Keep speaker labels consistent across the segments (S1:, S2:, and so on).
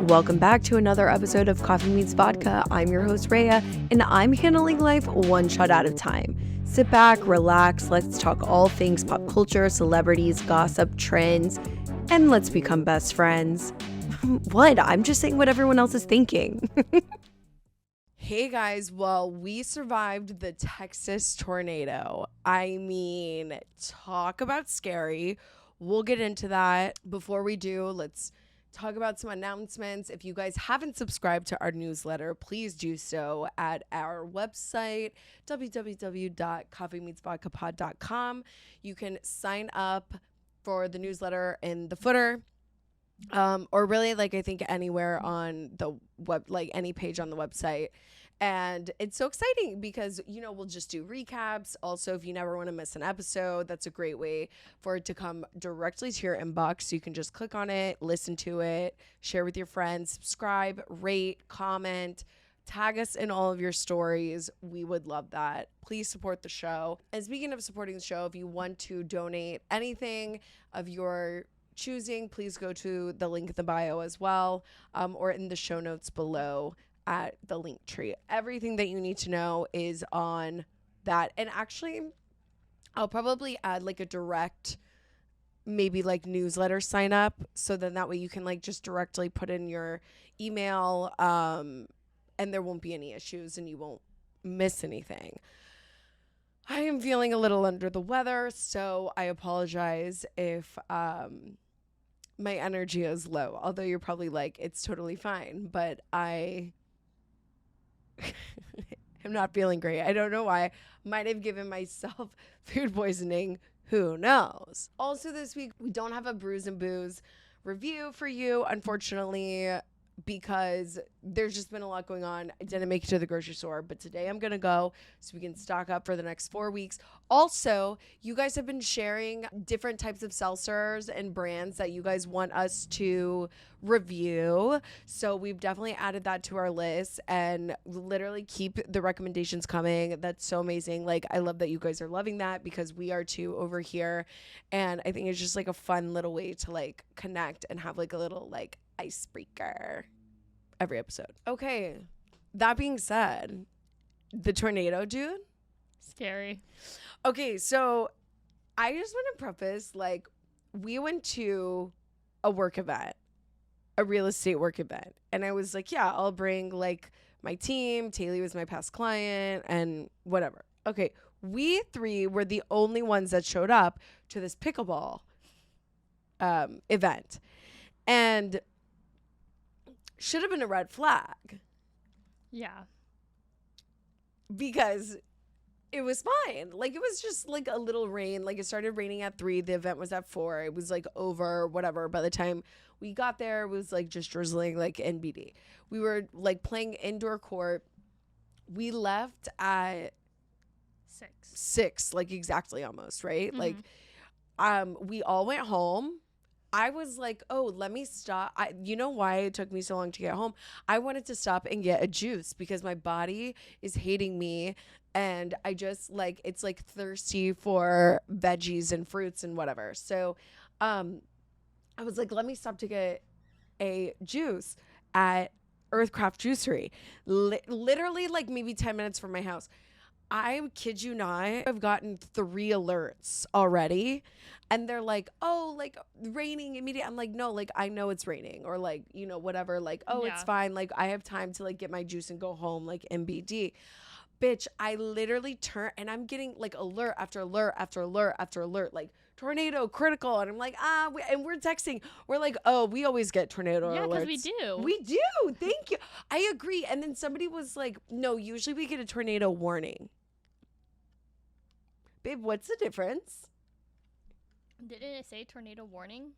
S1: Welcome back to another episode of Coffee Meets Vodka. I'm your host, Raya, and I'm handling life one shot at a time. Sit back, relax, let's talk all things pop culture, celebrities, gossip, trends, and let's become best friends. What? I'm just saying what everyone else is thinking. Hey guys, well, we survived the Texas tornado. I mean, talk about scary. We'll get into that. Before we do, let's talk about some announcements. If you guys haven't subscribed to our newsletter, please do so at our website, www.coffeemeetsvodkapod.com. You can sign up for the newsletter in the footer. Or really, like, I think anywhere on the web, like any page on the website. And it's so exciting because, you know, we'll just do recaps. Also, if you never want to miss an episode, that's a great way for it to come directly to your inbox. So you can just click on it, listen to it, share with your friends, subscribe, rate, comment, tag us in all of your stories. We would love that. Please support the show. And speaking of supporting the show, if you want to donate anything of your choosing, please go to the link in the bio as well, or in the show notes below at the link tree. Everything that you need to know is on that. And actually, I'll probably add like a direct, maybe like newsletter sign up, so then that way you can like just directly put in your email, and there won't be any issues and you won't miss anything. I am feeling a little under the weather, so I apologize if my energy is low, although you're probably like, it's totally fine, but I am not feeling great. I don't know why. Might have given myself food poisoning. Who knows? Also this week, we don't have a Brews and Booze review for you, unfortunately, because there's just been a lot going on. I didn't make it to the grocery store, but today I'm going to go so we can stock up for the next 4 weeks. Also, you guys have been sharing different types of seltzers and brands that you guys want us to review. So we've definitely added that to our list and literally keep the recommendations coming. That's so amazing. Like, I love that you guys are loving that because we are too over here. And I think it's just like a fun little way to like connect and have like a little like icebreaker every episode. Okay, that being said, the tornado, dude,
S2: scary.
S1: Okay, so I just want to preface, like, we went to a work event, a real estate work event, and I was like, yeah, I'll bring like my team. Taylor was my past client and whatever. Okay, we three were the only ones that showed up to this pickleball event, and should have been a red flag.
S2: Yeah.
S1: Because it was fine. Like, it was just like a little rain. Like, it started raining at 3. The event was at 4. It was like over, whatever. By the time we got there, it was like just drizzling, like NBD. We were like playing indoor court. We left at 6, like exactly almost, right?
S2: Mm-hmm.
S1: Like, we all went home. I was like, oh, let me stop. You know why it took me so long to get home? I wanted to stop and get a juice because my body is hating me. And I just like, it's like thirsty for veggies and fruits and whatever. So I was like, let me stop to get a juice at Earthcraft Juicery. Literally like maybe 10 minutes from my house. I kid you not, I've gotten 3 alerts already. And they're like, oh, like raining immediately. I'm like, no, like I know it's raining, or like, you know, whatever. Like, oh,
S2: Yeah.
S1: It's fine. Like, I have time to like get my juice and go home, like MBD. Bitch, I literally turn and I'm getting like alert after alert after alert after alert, like tornado, critical. And I'm like, and we're texting. We're like, oh, we always get tornado
S2: Yeah,
S1: alerts.
S2: because we do.
S1: We do. Thank you. I agree. And then somebody was like, no, usually we get a tornado warning. Babe, what's the difference?
S2: Didn't it say tornado warning?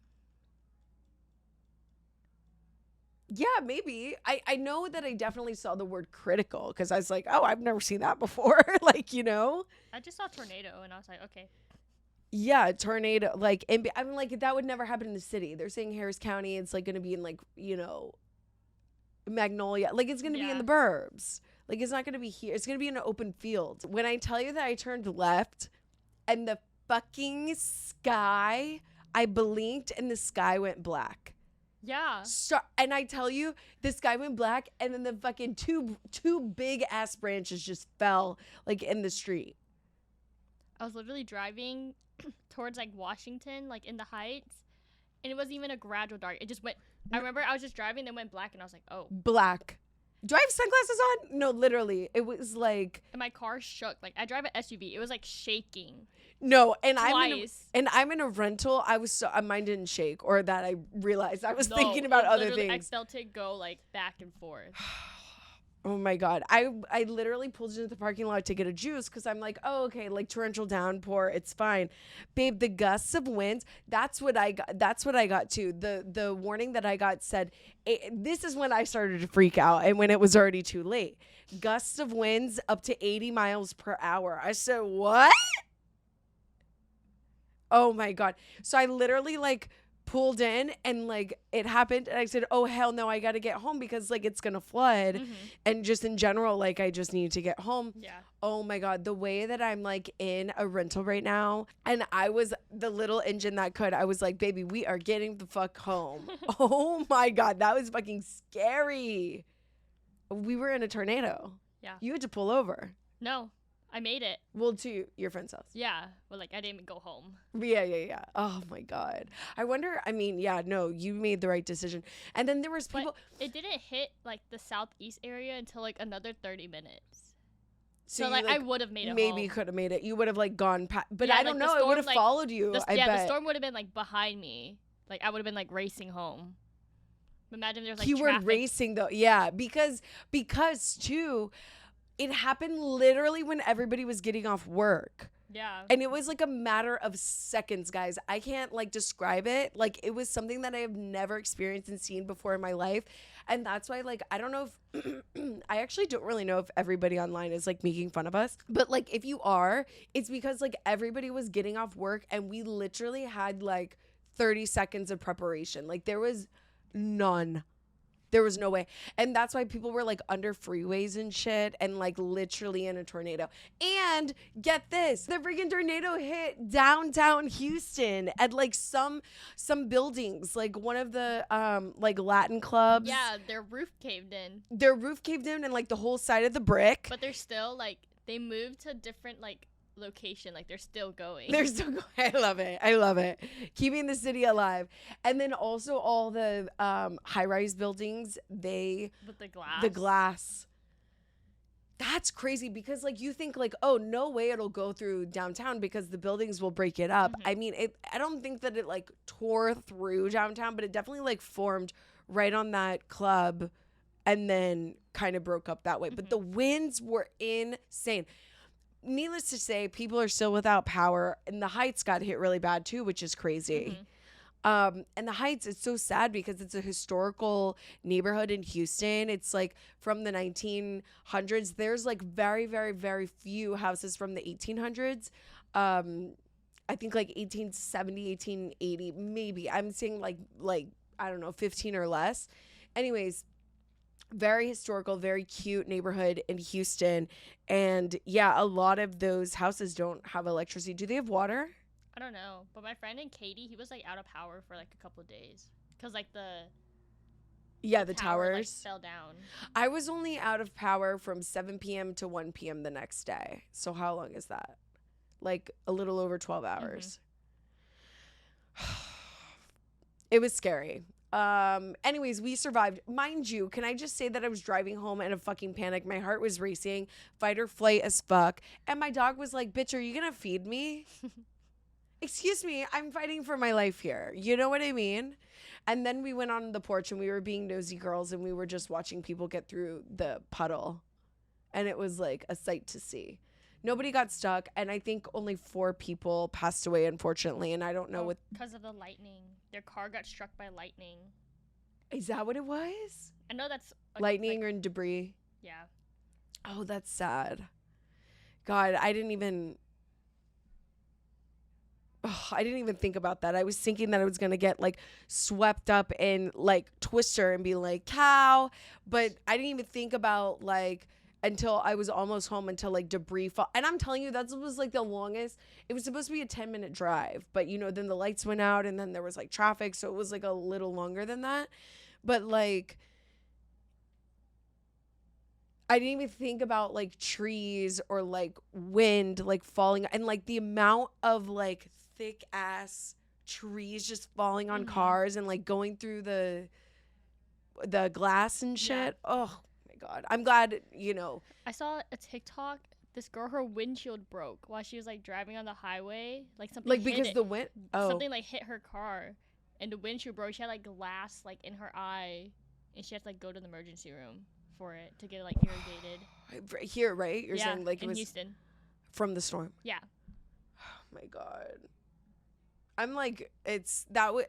S1: Yeah, maybe. I know that I definitely saw the word critical because I was like, oh, I've never seen that before. Like, you know?
S2: I just saw tornado and I was like, okay.
S1: Yeah, tornado. Like, I'm like, that would never happen in the city. They're saying Harris County. It's like going to be in like, you know, Magnolia. Like, it's going to be in the burbs. Like, it's not going to be here. It's going to be in an open field. When I tell you that I turned left and the fucking sky, I blinked and the sky went black.
S2: Yeah.
S1: And I tell you, the sky went black, and then the fucking two big ass branches just fell like in the street.
S2: I was literally driving towards like Washington, like in the Heights, and it wasn't even a gradual dark. It just went. I remember I was just driving, then went black, and I was like, oh.
S1: Black. Do I have sunglasses on? No, literally. It was like.
S2: And my car shook. Like I drive an SUV. It was like shaking.
S1: No, and
S2: Twice.
S1: I'm in a rental. Mine didn't shake, or that I realized I was thinking about other things.
S2: I felt it go like back and forth.
S1: Oh my God. I literally pulled into the parking lot to get a juice because I'm like, oh, okay, like torrential downpour, it's fine. Babe, the gusts of winds, that's what I got too. The warning that I got said, this is when I started to freak out and when it was already too late. Gusts of winds up to 80 miles per hour. I said, what? Oh my God. So I literally like pulled in and like it happened and I said, oh hell no, I gotta get home because like it's gonna flood.
S2: Mm-hmm.
S1: And just in general, like I just need to get home.
S2: Yeah.
S1: Oh my God, the way that I'm like in a rental right now, and I was the little engine that could, I was like, baby, we are getting the fuck home. Oh my God, that was fucking scary. We were in a tornado.
S2: Yeah.
S1: You had to pull over.
S2: No, I made it.
S1: Well, to your friend's house.
S2: Yeah, but like I didn't even go home.
S1: Yeah. Oh my God. I wonder, I mean, yeah, no, you made the right decision. And then there was people.
S2: But it didn't hit like the southeast area until like another 30 minutes.
S1: So
S2: like I would have made it
S1: maybe
S2: home.
S1: you could have made it. You would have like gone past, but
S2: Yeah,
S1: I don't
S2: like, the
S1: know. It
S2: storm,
S1: would have
S2: like,
S1: followed you. I bet.
S2: The storm would have been like behind me. Like I would have been like racing home. Imagine there's like
S1: Keyword
S2: traffic.
S1: racing though. Yeah, because too, it happened literally when everybody was getting off work.
S2: Yeah.
S1: And it was like a matter of seconds, guys. I can't like describe it. Like it was something that I have never experienced and seen before in my life. And that's why like I don't know if I actually don't really know if everybody online is like making fun of us. But like if you are, it's because like everybody was getting off work and we literally had like 30 seconds of preparation. Like there was none. There was no way. And that's why people were like under freeways and shit and like literally in a tornado. And get this, the freaking tornado hit downtown Houston at like some buildings, like one of the like Latin clubs.
S2: Yeah, their roof caved in.
S1: Their roof caved in and like the whole side of the brick.
S2: But they're still like they moved to different like location, like they're still going.
S1: They're still going. I love it. Keeping the city alive. And then also all the high-rise buildings,
S2: with the
S1: glass. That's crazy because like you think like, oh, no way it'll go through downtown because the buildings will break it up.
S2: Mm-hmm.
S1: I mean, I don't think that it like tore through downtown, but it definitely like formed right on that club and then kind of broke up that way. Mm-hmm. But the winds were insane. Needless to say, people are still without power, and the Heights got hit really bad too, which is crazy. Mm-hmm. And the Heights, it's so sad because it's a historical neighborhood in Houston. It's like from the 1900s. There's like very, very, very few houses from the 1800s. I think like 1870, 1880, maybe. I'm saying like I don't know, 15 or less. Anyways, very historical, very cute neighborhood in Houston. And yeah, a lot of those houses don't have electricity. Do they have water?
S2: I don't know. But my friend in Katy, he was like out of power for like a couple of days. Because like the tower,
S1: towers
S2: like, fell down.
S1: I was only out of power from 7 p.m. to 1 p.m. the next day. So how long is that? Like a little over 12 hours. Mm-hmm. It was scary. Anyways, we survived. Mind you, can I just say that I was driving home in a fucking panic. My heart was racing, fight or flight as fuck. And my dog was like, bitch, are you gonna feed me? Excuse me, I'm fighting for my life here. You know what I mean? And then we went on the porch and we were being nosy girls and we were just watching people get through the puddle. And it was like a sight to see. Nobody got stuck, and I think only 4 people passed away, unfortunately. And I don't know what
S2: because of the lightning. Their car got struck by lightning.
S1: Is that what it was?
S2: I know that's
S1: lightning or debris.
S2: Yeah.
S1: Oh, that's sad. God, I didn't even think about that. I was thinking that I was gonna get like swept up in like Twister and be like cow, but I didn't even think about like until I was almost home, until like debris fall. And I'm telling you, that was like the longest. It was supposed to be a 10-minute drive, but you know, then the lights went out and then there was like traffic. So it was like a little longer than that. But like, I didn't even think about like trees or like wind like falling, and like the amount of like thick ass trees just falling on cars and like going through the glass and shit. Oh my God. I'm glad, you know.
S2: I saw a TikTok. This girl, her windshield broke while she was like driving on the highway. Like something
S1: Like because the wind
S2: something like hit her car and the windshield broke. She had like glass like in her eye and she had to like go to the emergency room for it to get like irrigated.
S1: Here, right? You're saying like it
S2: in
S1: was
S2: Houston.
S1: From the storm.
S2: Yeah.
S1: Oh my God. I'm like,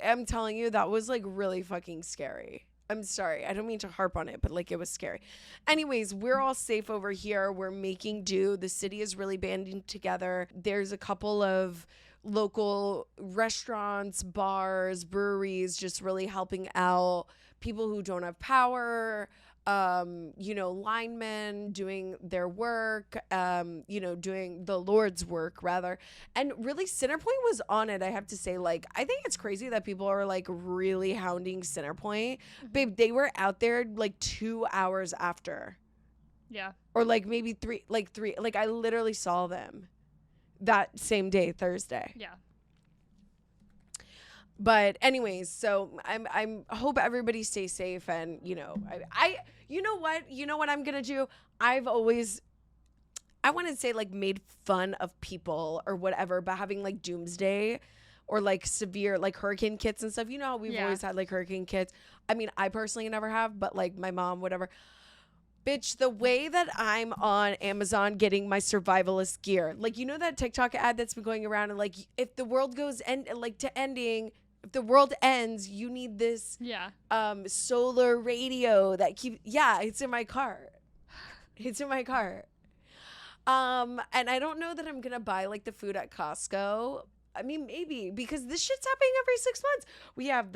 S1: I'm telling you, that was like really fucking scary. I'm sorry. I don't mean to harp on it, but like it was scary. Anyways, we're all safe over here. We're making do. The city is really banding together. There's a couple of local restaurants, bars, breweries just really helping out people who don't have power. You know, linemen doing their work, you know, doing the Lord's work rather. And really Centerpoint was on it, I have to say. Like, I think it's crazy that people are like really hounding Centerpoint. Babe, they were out there like 2 hours after.
S2: Yeah.
S1: Or like maybe three. Like I literally saw them that same day, Thursday.
S2: Yeah.
S1: But anyways, so I'm hope everybody stays safe, and you know, I you know what I'm gonna do? I want to say like made fun of people or whatever, but having like doomsday or like severe like hurricane kits and stuff. You know how we've always had like hurricane kits. I mean, I personally never have, but like my mom, whatever. Bitch, the way that I'm on Amazon getting my survivalist gear, like, you know that TikTok ad that's been going around, and like, if the world goes ending, if the world ends, you need this solar radio that it's in my cart. It's in my cart. And I don't know that I'm gonna buy like the food at Costco. I mean, maybe, because this shit's happening every 6 months. We have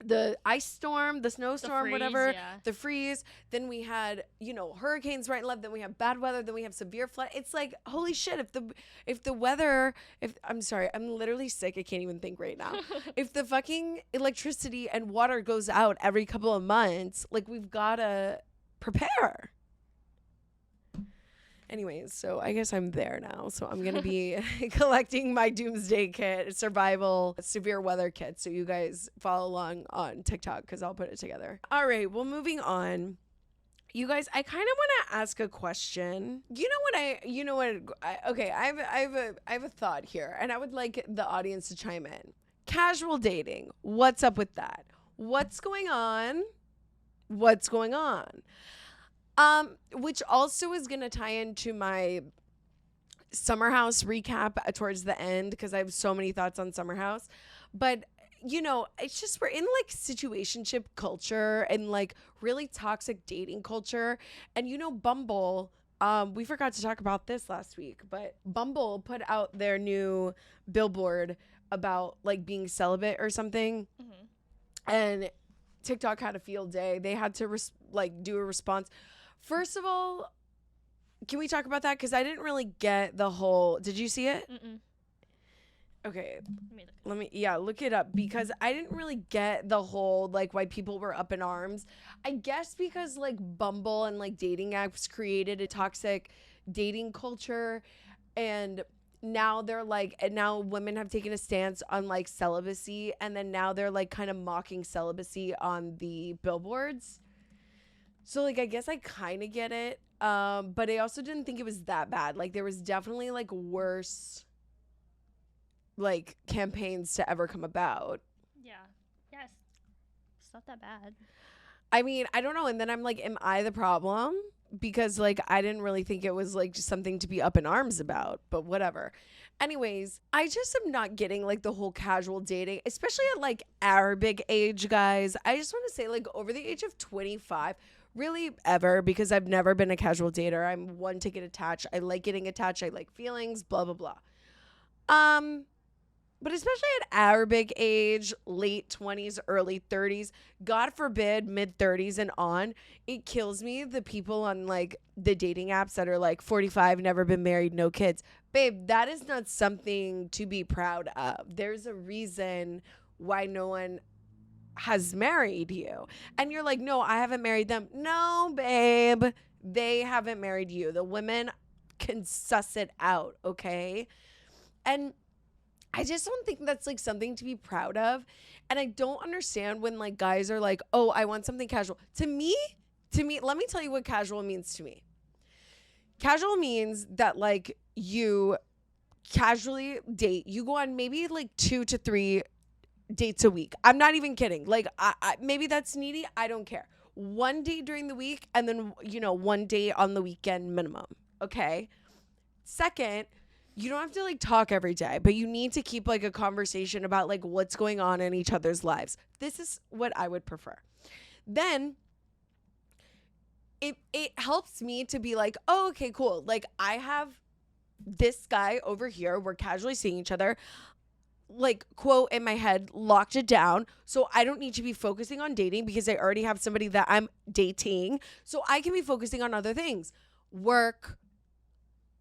S1: the ice storm, the snowstorm, whatever, the freeze. Then we had, you know, hurricanes right and left. Then we have bad weather. Then we have severe flood. It's like, holy shit. I'm sorry, I'm literally sick. I can't even think right now. If the fucking electricity and water goes out every couple of months, like, we've got to prepare. Anyways, so I guess I'm there now. So I'm going to be collecting my doomsday kit, survival, severe weather kit. So you guys follow along on TikTok because I'll put it together. All right. Well, moving on. You guys, I kind of want to ask a question. Okay, I have a thought here, and I would like the audience to chime in. Casual dating. What's up with that? What's going on? Which also is going to tie into my Summer House recap towards the end, because I have so many thoughts on Summer House. But, you know, it's just, we're in like situationship culture and like really toxic dating culture. And, you know, Bumble, we forgot to talk about this last week, but Bumble put out their new billboard about like being celibate or something. Mm-hmm. And TikTok had a field day. They had to do a response. First of all, can we talk about that? Because I didn't really get the whole... Did you see it?
S2: Mm-mm.
S1: Okay. Look it up, because I didn't really get the whole, like, why people were up in arms. I guess because, like, Bumble and, like, dating apps created a toxic dating culture, and now they're, like... And now women have taken a stance on, like, celibacy, and then now they're, like, kind of mocking celibacy on the billboards. So, like, I guess I kind of get it. But I also didn't think it was that bad. Like, there was definitely, like, worse, like, campaigns to ever come about.
S2: Yeah. Yes. It's not that bad.
S1: I mean, I don't know. And then I'm like, am I the problem? Because, like, I didn't really think it was, like, just something to be up in arms about. But whatever. Anyways, I just am not getting, like, the whole casual dating, especially at, like, our big age, guys. I just want to say, like, over the age of 25... Really ever, because I've never been a casual dater. I'm one to get attached. I like getting attached. I like feelings, blah, blah, blah. But especially at our big age, late 20s, early 30s, God forbid mid 30s and on, it kills me the people on like the dating apps that are like 45, never been married, no kids. Babe, that is not something to be proud of. There's a reason why no one has married you. And you're like, no, I haven't married them. No, babe, they haven't married you. The women can suss it out, okay? And I just don't think that's like something to be proud of. And I don't understand when like guys are like, oh, I want something casual. To me, let me tell you what casual means to me. Casual means that like you casually date. You go on maybe like 2 to 3 dates a week. I'm not even kidding. Like I maybe that's needy. I don't care. One date during the week and then, you know, one date on the weekend minimum. Okay. Second, you don't have to like talk every day, but you need to keep like a conversation about like what's going on in each other's lives. This is what I would prefer. Then it helps me to be like, oh, okay, cool. Like I have this guy over here. We're casually seeing each other. Like, quote in my head, locked it down. So I don't need to be focusing on dating because I already have somebody that I'm dating. So I can be focusing on other things. Work,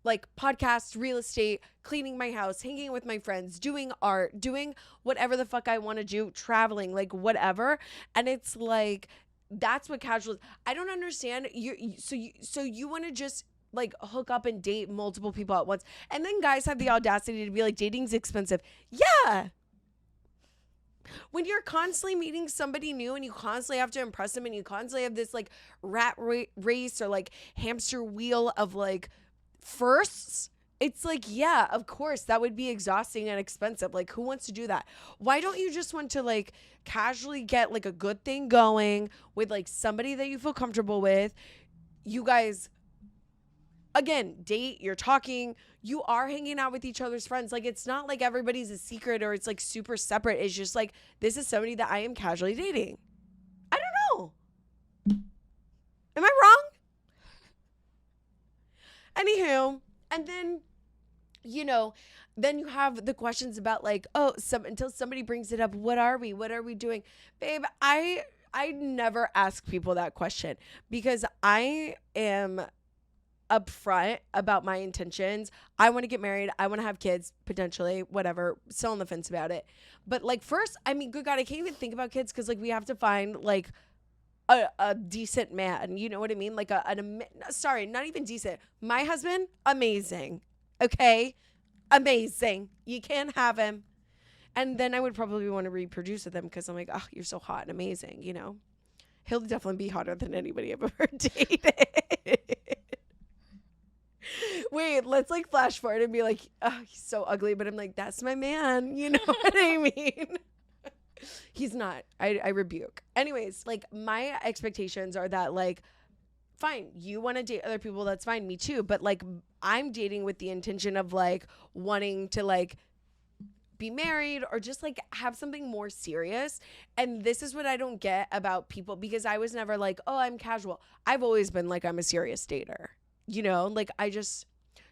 S1: like podcasts, real estate, cleaning my house, hanging with my friends, doing art, doing whatever the fuck I want to do, traveling, like whatever. And it's like, that's what casual is. I don't understand. So you want to just like hook up and date multiple people at once. And then guys have the audacity to be like, dating's expensive. Yeah. When you're constantly meeting somebody new and you constantly have to impress them and you constantly have this like rat race or like hamster wheel of like firsts, it's like, yeah, of course that would be exhausting and expensive. Like who wants to do that? Why don't you just want to like casually get like a good thing going with like somebody that you feel comfortable with? You guys, again, date, you're talking, you are hanging out with each other's friends. Like it's not like everybody's a secret or it's like super separate. It's just like, this is somebody that I am casually dating. I don't know. Am I wrong? Anywho, and then, you know, then you have the questions about like, oh, until somebody brings it up, what are we doing? Babe, I never ask people that question because I am upfront about my intentions. I want to get married. I want to have kids, potentially, whatever. Still on the fence about it. But like first, I mean, good God, I can't even think about kids because like we have to find like a decent man, you know what I mean? Like sorry, not even decent. My husband, amazing. Okay? Amazing. You can't have him. And then I would probably want to reproduce with him because I'm like, oh, you're so hot and amazing, you know? He'll definitely be hotter than anybody I've ever dated. Wait, let's like flash forward and be like, oh, he's so ugly. But I'm like, that's my man. You know what I mean? He's not. I rebuke. Anyways, like my expectations are that like, fine, you want to date other people, that's fine, me too. But like I'm dating with the intention of like wanting to like be married or just like have something more serious. And this is what I don't get about people because I was never like, oh, I'm casual. I've always been like, I'm a serious dater. You know, like I just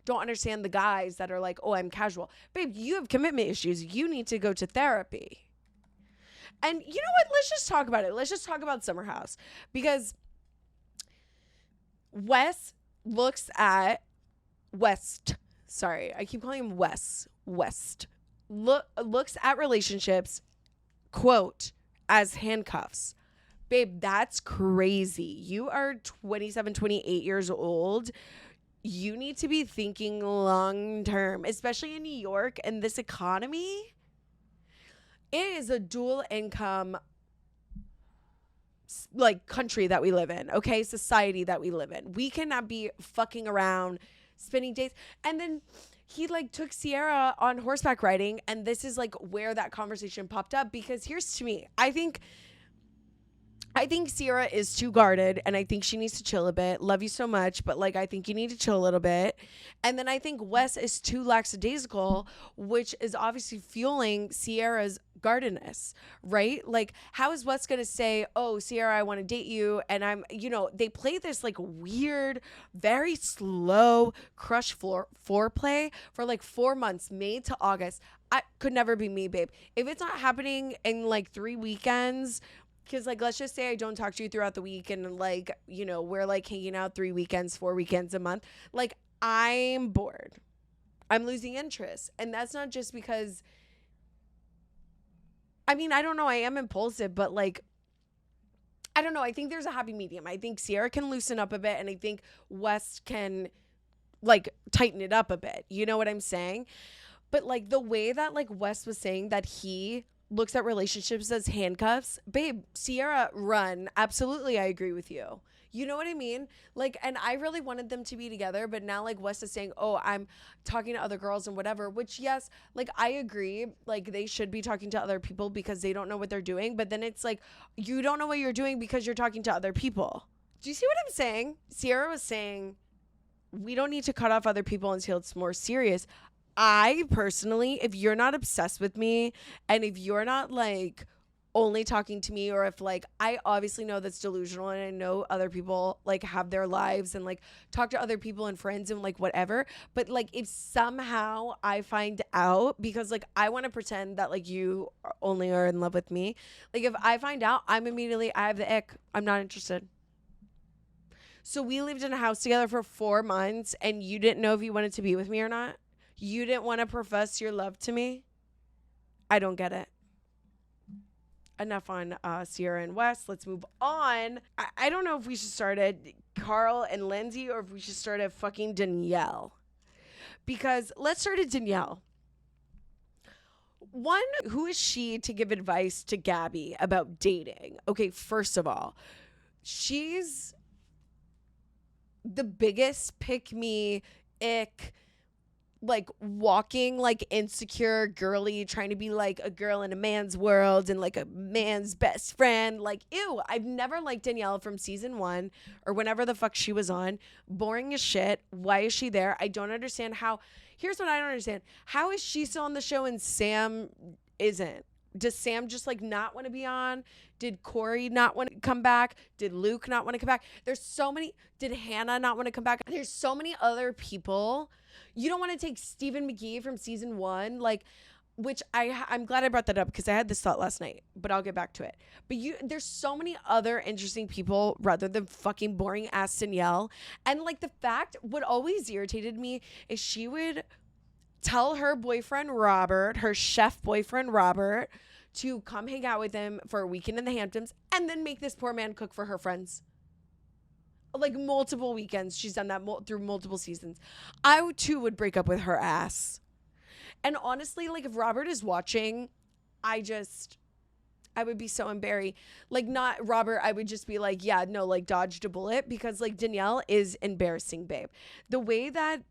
S1: don't understand the guys that are like, oh, I'm casual. Babe, you have commitment issues. You need to go to therapy. And you know what? Let's just talk about it. Let's just talk about Summer House because West looks at West. Sorry, I keep calling him West. Looks at relationships, quote, as handcuffs. Babe, that's crazy. You are 27, 28 years old. You need to be thinking long term, especially in New York and this economy. It is a dual income like country that we live in, okay? Society that we live in. We cannot be fucking around, spending days. And then he like took Ciara on horseback riding, and this is like where that conversation popped up because here's to me. I think Ciara is too guarded and I think she needs to chill a bit. Love you so much, but like I think you need to chill a little bit. And then I think Wes is too lackadaisical, which is obviously fueling Ciara's guardedness, right? Like how is Wes gonna say, oh, Ciara, I want to date you, and I'm, you know, they play this like weird, very slow crush foreplay for like 4 months, May to August. I could never be me, babe. If it's not happening in like 3 weekends, because like let's just say I don't talk to you throughout the week, and like, you know, we're like hanging out 3 weekends, 4 weekends a month, like I'm bored. I'm losing interest. And that's not just because, I mean, I don't know, I am impulsive, but like, I don't know. I think there's a happy medium. I think Ciara can loosen up a bit, and I think Wes can like tighten it up a bit. You know what I'm saying? But like the way that like Wes was saying that he looks at relationships as handcuffs, babe, Ciara, run. Absolutely, I agree with you. You know what I mean? Like, and I really wanted them to be together, but now like Wes is saying, oh, I'm talking to other girls and whatever, which yes, like I agree, like they should be talking to other people because they don't know what they're doing. But then it's like, you don't know what you're doing because you're talking to other people. Do you see what I'm saying? Ciara was saying, we don't need to cut off other people until it's more serious. I personally, if you're not obsessed with me and if you're not like only talking to me, or if like, I obviously know that's delusional and I know other people like have their lives and like talk to other people and friends and like whatever, but like if somehow I find out, because like I want to pretend that like you only are in love with me, like if I find out, I have the ick. I'm not interested. So we lived in a house together for 4 months and you didn't know if you wanted to be with me or not. You didn't want to profess your love to me. I don't get it. Enough on Ciara and Wes. Let's move on. I don't know if we should start at Carl and Lindsay or if we should start at fucking Danielle. Because let's start at Danielle. One, who is she to give advice to Gabby about dating? Okay, first of all, she's the biggest pick me ick, like walking like insecure girly, trying to be like a girl in a man's world and like a man's best friend. Like, ew, I've never liked Danielle from season 1 or whenever the fuck she was on. Boring as shit. Why is she there? I don't understand how. Here's what I don't understand. How is she still on the show and Sam isn't? Does Sam just like not want to be on? Did Corey not want to come back? Did Luke not want to come back? There's so many. Did Hannah not want to come back? There's so many other people. You don't want to take Stephen McGee from season 1, like, which I'm glad I brought that up because I had this thought last night, but I'll get back to it. But there's so many other interesting people rather than fucking boring ass Danielle. And like the fact, what always irritated me is she would tell her boyfriend Robert, her chef boyfriend Robert, to come hang out with him for a weekend in the Hamptons and then make this poor man cook for her friends. Like multiple weekends. She's done that through multiple seasons. I too would break up with her ass. And honestly, like if Robert is watching, I would be so embarrassed. Like not Robert, I would just be like, yeah, no, like dodged a bullet, because like Danielle is embarrassing, babe. The way that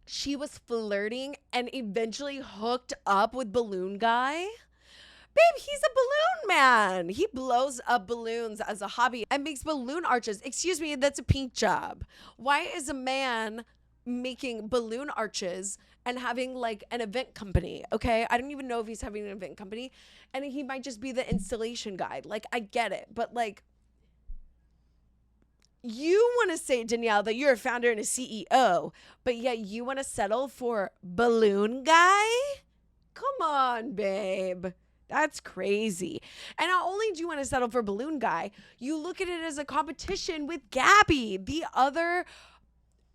S1: she was flirting and eventually hooked up with Balloon Guy. Babe, he's a balloon man. He blows up balloons as a hobby and makes balloon arches. Excuse me, that's a pink job. Why is a man making balloon arches and having like an event company? Okay, I don't even know if he's having an event company, and he might just be the installation guy. Like, I get it, but like, you want to say, Danielle, that you're a founder and a CEO, but yet you want to settle for Balloon Guy? Come on, babe. That's crazy. And not only do you want to settle for Balloon Guy, you look at it as a competition with Gabby, the other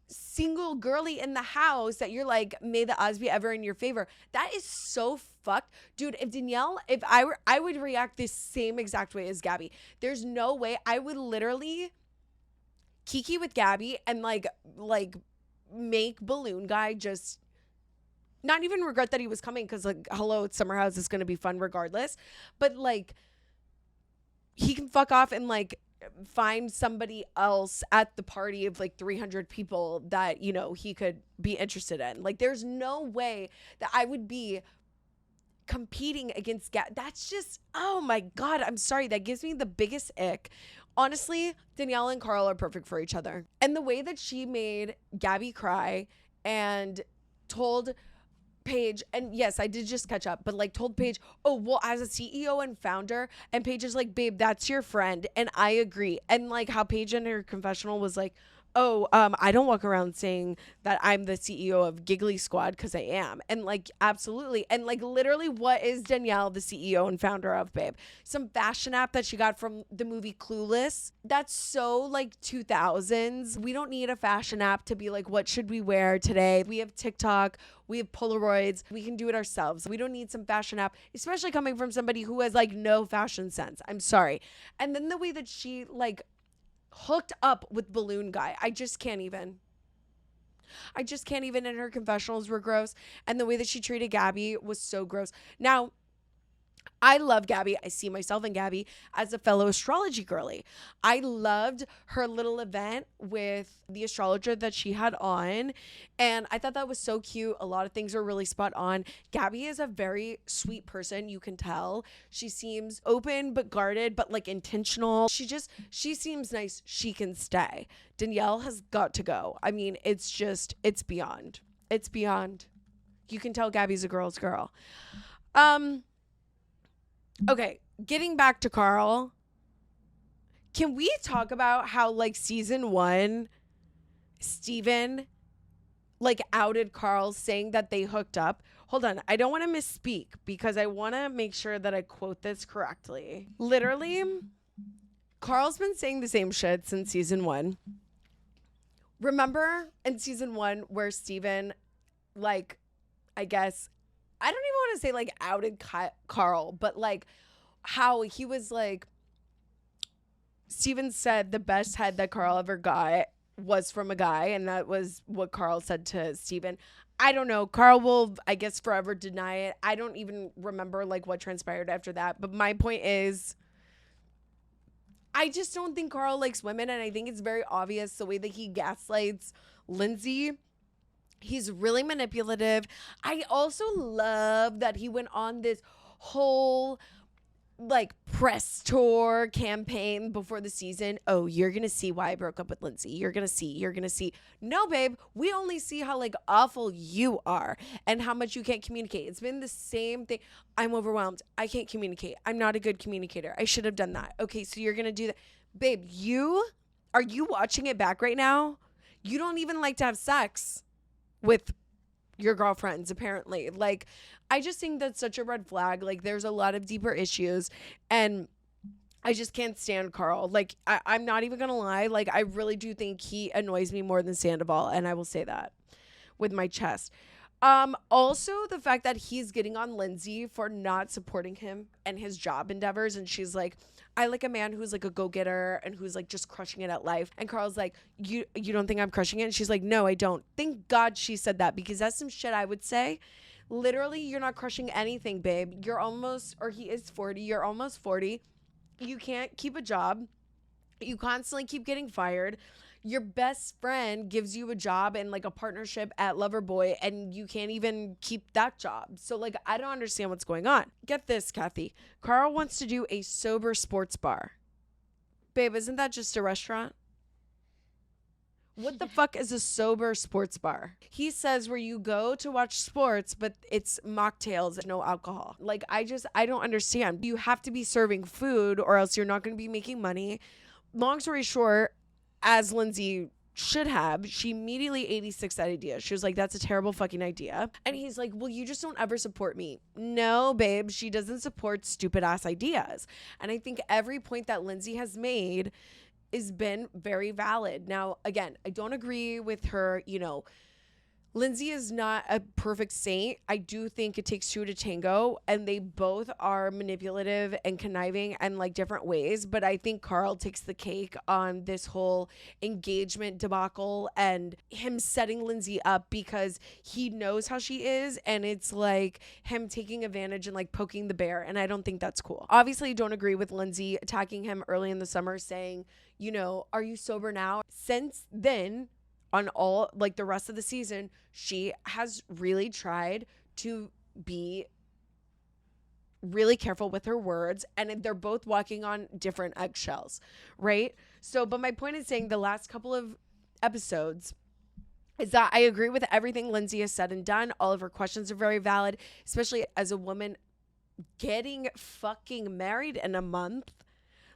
S1: single girly in the house that you're like, may the odds be ever in your favor. That is so fucked. Dude, if I would react the same exact way as Gabby. There's no way. I would literally kiki with Gabby and like make Balloon Guy just not even regret that he was coming, because like, hello, it's Summer House, is going to be fun regardless, but like he can fuck off and like find somebody else at the party of like 300 people that, you know, he could be interested in. Like there's no way that I would be competing against That's just, oh my God, I'm sorry, that gives me the biggest ick. Honestly, Danielle and Carl are perfect for each other. And the way that she made Gabby cry and told Paige, and yes, I did just catch up, but like told Paige, oh, well, as a CEO and founder, and Paige is like, babe, that's your friend, and I agree. And like how Paige in her confessional was like, oh, I don't walk around saying that I'm the CEO of Giggly Squad, because I am. And like, absolutely. And like, literally, what is Danielle the CEO and founder of, babe? Some fashion app that she got from the movie Clueless. That's so like 2000s. We don't need a fashion app to be like, what should we wear today? We have TikTok. We have Polaroids. We can do it ourselves. We don't need some fashion app, especially coming from somebody who has like no fashion sense. I'm sorry. And then the way that she like hooked up with Balloon Guy. I just can't even. And her confessionals were gross. And the way that she treated Gabby was so gross. Now, I love Gabby. I see myself in Gabby as a fellow astrology girly. I loved her little event with the astrologer that she had on. And I thought that was so cute. A lot of things are really spot on. Gabby is a very sweet person. You can tell. She seems open but guarded, but like intentional. She seems nice. She can stay. Danielle has got to go. I mean, it's beyond. It's beyond. You can tell Gabby's a girl's girl. Okay, getting back to Carl, can we talk about how like season 1, Steven like outed Carl saying that they hooked up? Hold on, I don't want to misspeak because I want to make sure that I quote this correctly. Literally, Carl's been saying the same shit since season 1. Remember in season 1 where Steven, like, I guess, I don't even want to say like outed Carl, but like how he was like, Steven said the best head that Carl ever got was from a guy. And that was what Carl said to Steven. I don't know. Carl will, I guess, forever deny it. I don't even remember like what transpired after that. But my point is, I just don't think Carl likes women. And I think it's very obvious the way that he gaslights Lindsay. He's really manipulative. I also love that he went on this whole like press tour campaign before the season. Oh, you're going to see why I broke up with Lindsay. You're going to see. No, babe, we only see how like awful you are and how much you can't communicate. It's been the same thing. I'm overwhelmed. I can't communicate. I'm not a good communicator. I should have done that. Okay, so you're going to do that. Babe, are you watching it back right now? You don't even like to have sex with your girlfriends, apparently. Like, I just think that's such a red flag. Like, there's a lot of deeper issues, and I just can't stand Carl. Like, I'm not even gonna lie. Like, I really do think he annoys me more than Sandoval, and I will say that with my chest. Also the fact that he's getting on Lindsay for not supporting him and his job endeavors, and she's like, I like a man who's like a go-getter and who's like just crushing it at life. And Carl's like, you don't think I'm crushing it? And she's like, no, I don't. Thank God she said that, because that's some shit I would say. Literally, you're not crushing anything, babe. He is 40. You're almost 40. You can't keep a job. You constantly keep getting fired. Your best friend gives you a job and like a partnership at Loverboy, and you can't even keep that job. So like, I don't understand what's going on. Get this, Kathy. Carl wants to do a sober sports bar. Babe, isn't that just a restaurant? What the fuck is a sober sports bar? He says where you go to watch sports, but it's mocktails, no alcohol. Like, I don't understand. You have to be serving food or else you're not going to be making money. Long story short, as Lindsay should have, she immediately 86 that idea. She was like, that's a terrible fucking idea. And he's like, well, you just don't ever support me. No, babe, she doesn't support stupid ass ideas. And I think every point that Lindsay has made has been very valid. Now, again, I don't agree with her, Lindsay is not a perfect saint. I do think it takes two to tango, and they both are manipulative and conniving in like different ways. But I think Carl takes the cake on this whole engagement debacle and him setting Lindsay up because he knows how she is, and it's like him taking advantage and like poking the bear. And I don't think that's cool. Obviously, I don't agree with Lindsay attacking him early in the summer saying, are you sober now? Since then, on all like the rest of the season, she has really tried to be really careful with her words, and they're both walking on different eggshells, right? So, but my point is saying the last couple of episodes is that I agree with everything Lindsay has said and done. All of her questions are very valid, especially as a woman getting fucking married in a month.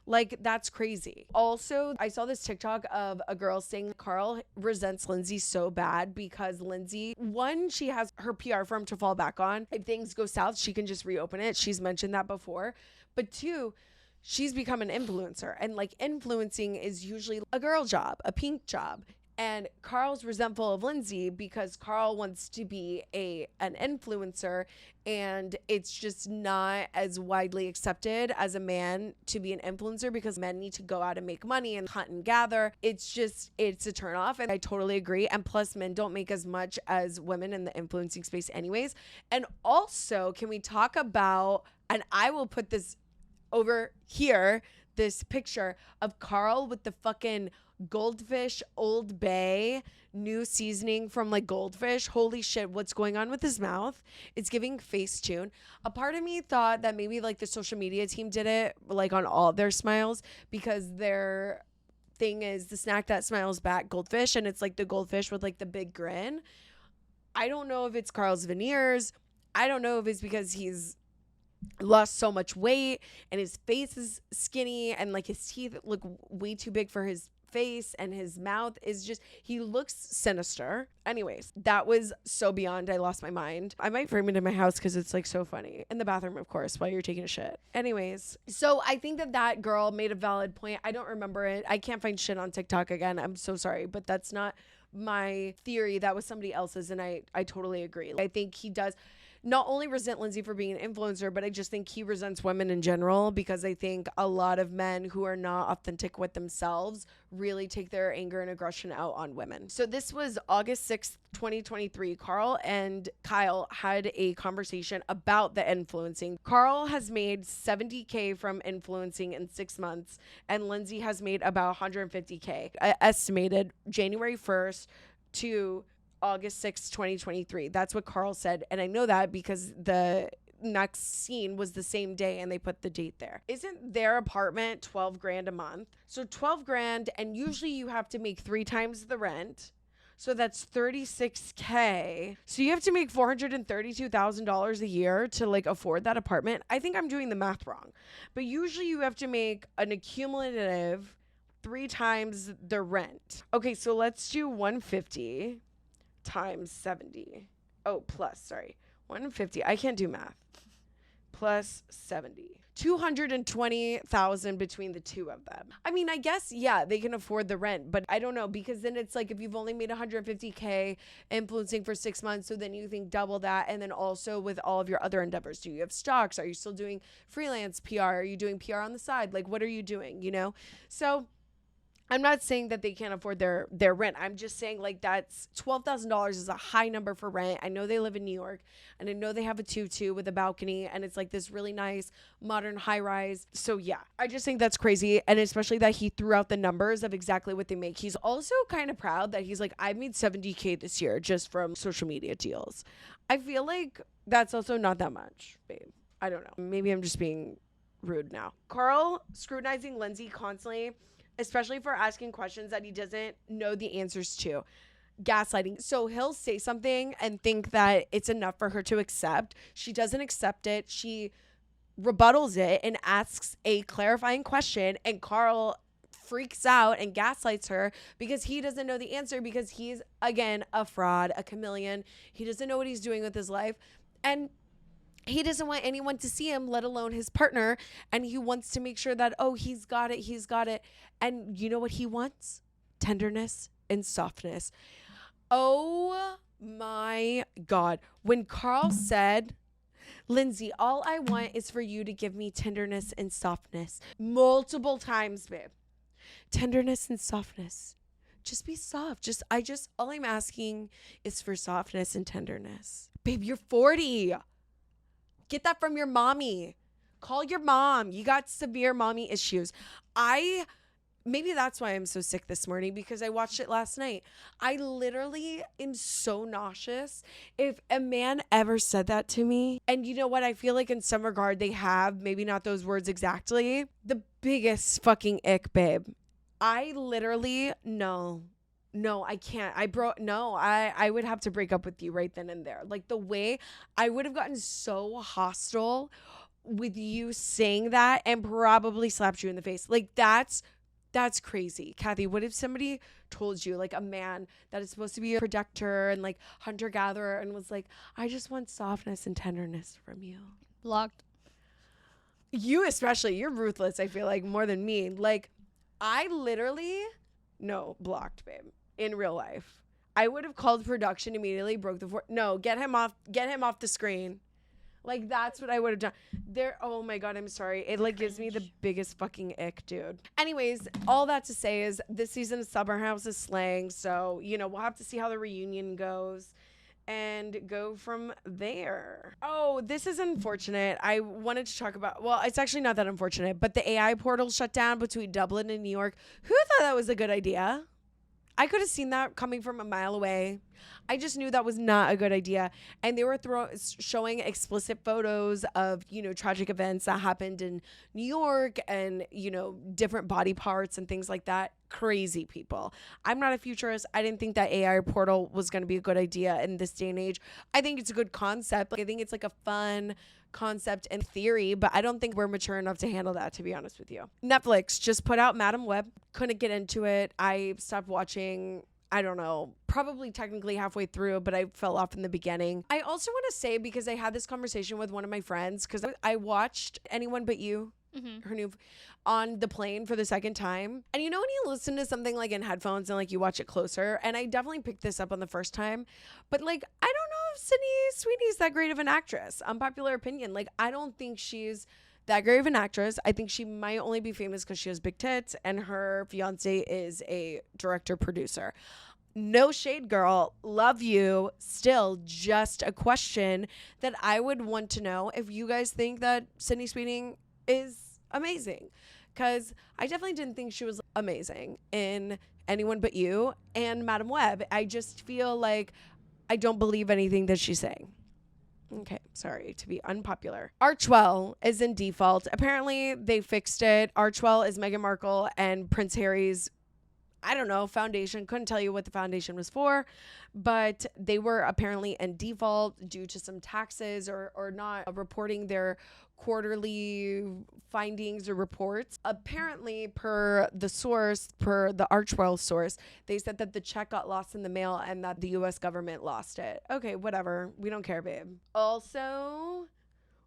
S1: Like, that's crazy. Also, I saw this TikTok of a girl saying Carl resents Lindsay so bad because Lindsay, one, she has her PR firm to fall back on. If things go south, she can just reopen it. She's mentioned that before. But two, she's become an influencer. And like, influencing is usually a girl job, a pink job. And Carl's resentful of Lindsay because Carl wants to be an influencer, and it's just not as widely accepted as a man to be an influencer because men need to go out and make money and hunt and gather. It's a turnoff, and I totally agree. And plus, men don't make as much as women in the influencing space anyways. And also, can we talk about, and I will put this over here, this picture of Carl with the fucking Goldfish Old Bay new seasoning from like Goldfish. Holy shit, what's going on with his mouth? It's giving Facetune. A part of me thought that maybe like the social media team did it like on all their smiles because their thing is the snack that smiles back Goldfish, and it's like the goldfish with like the big grin. I don't know if it's Carl's veneers. I don't know if it's because he's lost so much weight and his face is skinny and like his teeth look way too big for his face, and his mouth is just, he looks sinister. Anyways, that was so beyond, I lost my mind. I might frame it in my house because it's like so funny. In the bathroom, of course, while you're taking a shit. Anyways, so I think that girl made a valid point. I don't remember it. I can't find shit on TikTok again. I'm so sorry, but that's not my theory. That was somebody else's, and I totally agree. I think he does not only resent Lindsay for being an influencer, but I just think he resents women in general because I think a lot of men who are not authentic with themselves really take their anger and aggression out on women. So this was August 6th, 2023. Carl and Kyle had a conversation about the influencing. Carl has made $70K from influencing in 6 months, and Lindsay has made about $150K, estimated January 1st to August 6th, 2023. That's what Carl said. And I know that because the next scene was the same day and they put the date there. Isn't their apartment 12 grand a month? So 12 grand, and usually you have to make 3 times the rent. So that's $36K. So you have to make $432,000 a year to like afford that apartment. I think I'm doing the math wrong, but usually you have to make an accumulative 3 times the rent. Okay, so let's do 150 times 70. Oh, plus, sorry. 150. I can't do math. Plus 70. 220,000 between the two of them. I mean, I guess, yeah, they can afford the rent, but I don't know, because then it's like if you've only made 150K influencing for 6 months, so then you think double that. And then also with all of your other endeavors, do you have stocks? Are you still doing freelance PR? Are you doing PR on the side? Like, what are you doing, you know? So I'm not saying that they can't afford their rent. I'm just saying like that's $12,000 is a high number for rent. I know they live in New York, and I know they have a 2-2 with a balcony, and it's like this really nice modern high rise. So yeah, I just think that's crazy. And especially that he threw out the numbers of exactly what they make. He's also kind of proud that he's like, I made $70K this year just from social media deals. I feel like that's also not that much, babe. I don't know. Maybe I'm just being rude now. Carl scrutinizing Lindsay constantly, especially for asking questions that he doesn't know the answers to. Gaslighting. So he'll say something and think that it's enough for her to accept. She doesn't accept it. She rebuttals it and asks a clarifying question, and Carl freaks out and gaslights her because he doesn't know the answer, because he's, again, a fraud, a chameleon. He doesn't know what he's doing with his life. And he doesn't want anyone to see him, let alone his partner. And he wants to make sure that, oh, he's got it. He's got it. And you know what he wants? Tenderness and softness. Oh my God. When Carl said, Lindsay, all I want is for you to give me tenderness and softness. Multiple times, babe. Tenderness and softness. Just be soft. All I'm asking is for softness and tenderness. Babe, you're 40. Get that from your mommy. Call your mom. You got severe mommy issues. Maybe that's why I'm so sick this morning, because I watched it last night. I literally am so nauseous. If a man ever said that to me, and you know what? I feel like in some regard they have, maybe not those words exactly. The biggest fucking ick, babe. I literally, no, I can't. I would have to break up with you right then and there. Like the way I would have gotten so hostile with you saying that and probably slapped you in the face. Like, that's crazy. Kathy, what if somebody told you, like a man that is supposed to be a protector and like hunter-gatherer and was like, I just want softness and tenderness from you?
S2: Blocked.
S1: You especially, you're ruthless, I feel like, more than me. Like, I literally, no, blocked, babe, in real life. I would have called production immediately, broke the no, get him off the screen. Like, that's what I would have done. Oh my God, I'm sorry. It like gives me the biggest fucking ick, dude. Anyways, all that to say is this season of Summer House is slaying. So, you know, we'll have to see how the reunion goes and go from there. Oh, this is unfortunate. I wanted to talk about, well, it's actually not that unfortunate, but the AI portal shut down between Dublin and New York. Who thought that was a good idea? I could have seen that coming from a mile away. I just knew that was not a good idea. And they were showing explicit photos of, you know, tragic events that happened in New York and, you know, different body parts and things like that. Crazy people. I'm not a futurist. I didn't think that AI portal was going to be a good idea in this day and age. I think it's a good concept. Like, I think it's like a fun concept and theory, but I don't think we're mature enough to handle that, to be honest with you. Netflix just put out Madam Web. Couldn't get into it. I stopped watching, I don't know, probably technically halfway through, but I fell off in the beginning. I also want to say, because I had this conversation with one of my friends, because I watched Anyone But You, her new, on the plane for the second time. And you know when you listen to something like in headphones and like you watch it closer, and I definitely picked this up on the first time, but like I don't know if Sydney Sweeney's that great of an actress. Unpopular opinion. Like, I don't think she's that great of an actress. I think she might only be famous because she has big tits and her fiance is a director producer. No shade, girl. Love you. Still just a question that I would want to know if you guys think that Sydney Sweeney is amazing, because I definitely didn't think she was amazing in Anyone But You and Madam Web. I just feel like I don't believe anything that she's saying. Okay, sorry to be unpopular. Archwell is in default. Apparently they fixed it. Archwell is Meghan Markle and Prince Harry's, I don't know, foundation. Couldn't tell you what the foundation was for, but they were apparently in default due to some taxes or not reporting their quarterly findings or reports. Apparently, per the Archwell source, they said that the check got lost in the mail and that the US government lost it. Okay, whatever. We don't care, babe. Also,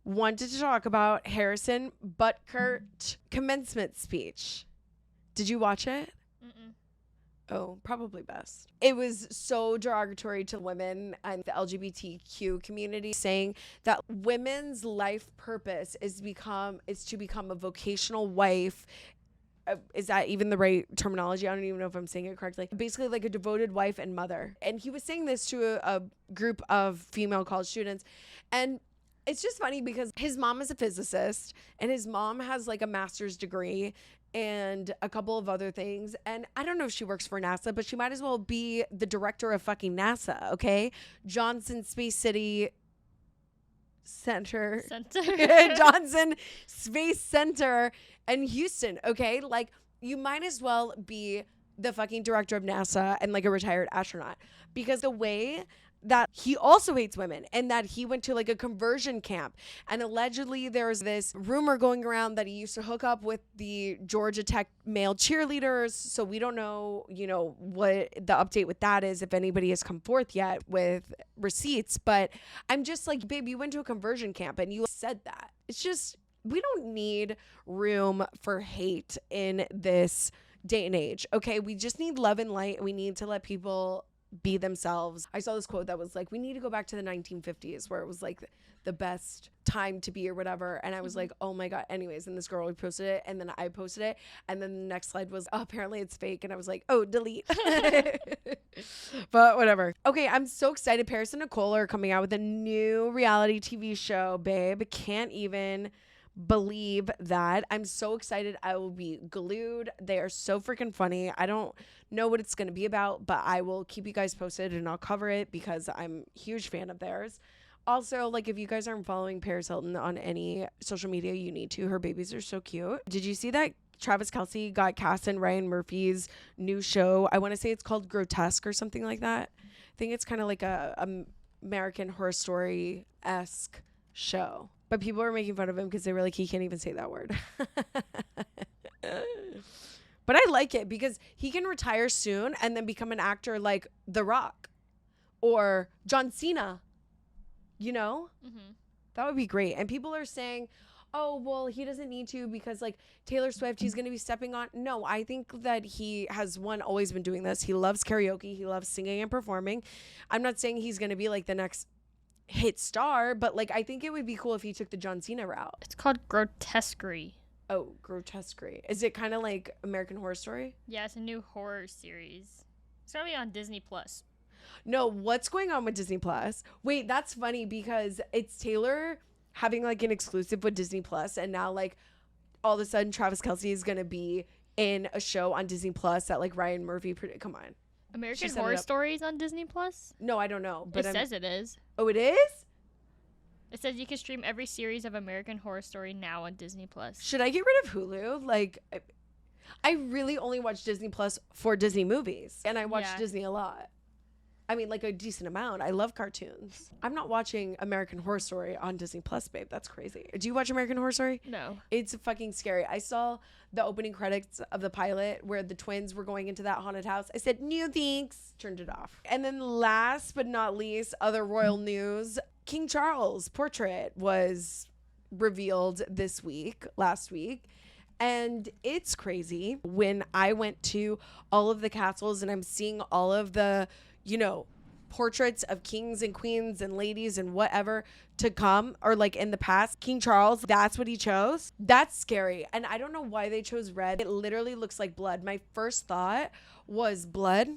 S1: wanted to talk about Harrison Butker's commencement speech. Did you watch it?
S2: Mm-mm.
S1: Oh, probably best. It was so derogatory to women and the LGBTQ community, saying that women's life purpose is to become a vocational wife. Is that even the right terminology? I don't even know if I'm saying it correctly. Basically, like a devoted wife and mother. And he was saying this to a group of female college students. And it's just funny because his mom is a physicist and his mom has like a master's degree and a couple of other things. And I don't know if she works for NASA, but she might as well be the director of fucking NASA, okay? Johnson Space Center. Johnson Space Center in Houston, okay? Like, you might as well be the fucking director of NASA and like a retired astronaut, because the way that he also hates women and that he went to like a conversion camp, and allegedly there's this rumor going around that he used to hook up with the Georgia Tech male cheerleaders. So we don't know, you know, what the update with that is, if anybody has come forth yet with receipts. But I'm just like, babe, you went to a conversion camp and you said that. It's just, we don't need room for hate in this day and age, okay? We just need love and light. We need to let people be themselves. I saw this quote that was like, we need to go back to the 1950s where it was like the best time to be or whatever. And I was like, oh my God. Anyways, and this girl reposted it, and then I posted it, and then the next slide was, oh, apparently it's fake. And I was like, oh, delete. But whatever. Okay, I'm so excited. Paris and Nicole are coming out with a new reality TV show, babe. Can't even believe that. I'm so excited. I will be glued. They are so freaking funny. I don't know what it's going to be about, but I will keep you guys posted and I'll cover it because I'm a huge fan of theirs. Also, like, if you guys aren't following Paris Hilton on any social media, you need to. Her babies are so cute. Did you see that Travis Kelce got cast in Ryan Murphy's new show? I want to say it's called Grotesque or something like that. I think it's kind of like a American Horror Story-esque show. But people were making fun of him because they were like, he can't even say that word. But I like it because he can retire soon and then become an actor like The Rock or John Cena. You know?
S2: Mm-hmm.
S1: That would be great. And people are saying, oh, well, he doesn't need to because like Taylor Swift, he's going to be stepping on. No, I think that he has always been doing this. He loves karaoke. He loves singing and performing. I'm not saying he's going to be like the next hit star, but like I think it would be cool if he took the John Cena route.
S2: It's called grotesquerie.
S1: Oh, grotesquerie. Is it kind of like American Horror Story?
S2: Yeah, it's a new horror series. It's gonna be on Disney Plus.
S1: No, what's going on with Disney Plus? Wait, that's funny because it's Taylor having like an exclusive with Disney Plus, and now like all of a sudden Travis Kelce is gonna be in a show on Disney Plus that like Ryan Murphy come on.
S2: American Horror Stories on Disney Plus?
S1: No, I don't know. But
S2: it says it is.
S1: Oh, it is?
S2: It says you can stream every series of American Horror Story now on Disney Plus.
S1: Should I get rid of Hulu? Like, I really only watch Disney Plus for Disney movies, and I watch Disney a lot. I mean, like a decent amount. I love cartoons. I'm not watching American Horror Story on Disney Plus, babe. That's crazy. Do you watch American Horror Story?
S2: No.
S1: It's fucking scary. I saw the opening credits of the pilot where the twins were going into that haunted house. I said, no thanks. Turned it off. And then last but not least, other royal news. King Charles' portrait was revealed last week. And it's crazy. When I went to all of the castles and I'm seeing all of the, you know, portraits of kings and queens and ladies and whatever to come, or like in the past, King Charles, that's what he chose. That's scary. And I don't know why they chose red. It literally looks like blood. My first thought was blood.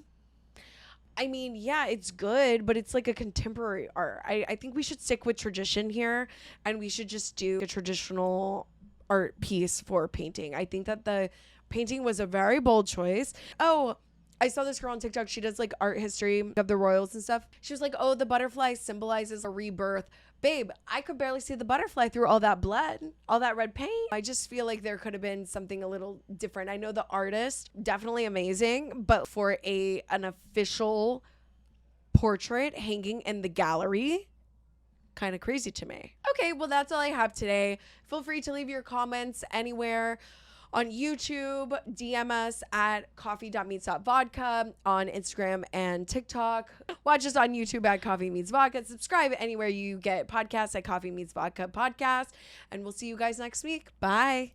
S1: I mean, yeah, it's good, but it's like a contemporary art. I think we should stick with tradition here, and we should just do a traditional art piece for painting. I think that the painting was a very bold choice. Oh, I saw this girl on TikTok. She does like art history of the royals and stuff. She was like, oh, the butterfly symbolizes a rebirth. Babe, I could barely see the butterfly through all that blood, all that red paint. I just feel like there could have been something a little different. I know the artist, definitely amazing, but for an official portrait hanging in the gallery, kind of crazy to me. Okay, well, that's all I have today. Feel free to leave your comments anywhere on YouTube. DM us at coffee.meets.vodka on Instagram and TikTok. Watch us on YouTube at Coffee Meets Vodka. Subscribe anywhere you get podcasts at Coffee Meets Vodka Podcast. And we'll see you guys next week. Bye.